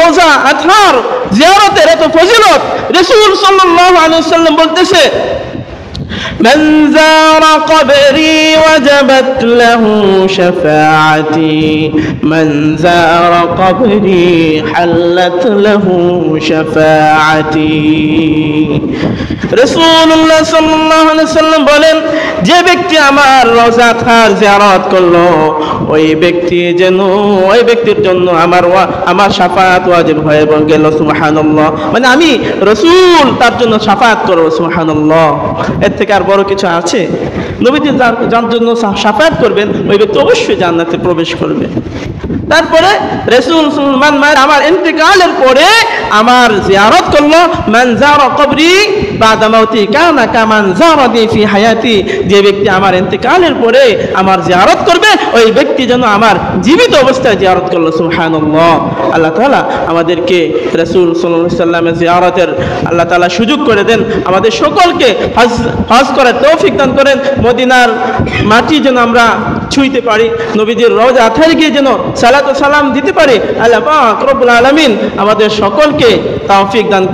রওজা আতহার জিয়ারতের এত ফজিলত, রাসূল সাল্লাল্লাহু আলাইহি ওয়াসাল্লাম বলতেছে, من زار قبري وجبت له شفاعتي من زار قبري حلت له شفاعتي। রাসূলুল্লাহ সাল্লাল্লাহু আলাইহি ওয়াসাল্লাম বলেন, যে ব্যক্তি আমার রওজা আতহার জিয়ারত করলো ওই ব্যক্তির জন্য আমার শাফাআত ওয়াজিব হয়ে গেল। সুবহানাল্লাহ। মানে আমি রাসূল তার জন্য শাফাআত করব। সুবহানাল্লাহ। এর থেকে আর বড় কিছু আছে? নবীজি যার জন্য শাফাআত করবেন ওই ব্যক্তি অবশ্যই জান্নাতে প্রবেশ করবে। তারপরে রাসূল আমার ইন্তেকালের পরে আমার জিয়ারত করলো, মান যারা কবরি বাদা মাউতি কানা কামান যারানি ফি হায়াতি, যে ব্যক্তি আমার ইন্তেকালের পরে আমার জিয়ারত করবে ওই ব্যক্তি যেন আমার জীবিত অবস্থায় জিয়ারত করলো। সুবহানাল্লাহ। আল্লাহ তাআলা আমাদেরকে রাসূল সাল্লাল্লাহু আলাইহি ওয়াসাল্লামের জিয়ারতের আল্লাহ তাআলা সুযোগ করে দেন, আমাদের সকলকে হজ করার তৌফিক দান করেন, মদিনার মাটি যেন আমরা ছুঁইতে পারি, নবীজির রওজা আতহারে গিয়ে যেন সালাত ও সালাম দিতে পারি। আল্লাহ পাক রব্বুল আলামিন আমাদের সকলকে তৌফিক দান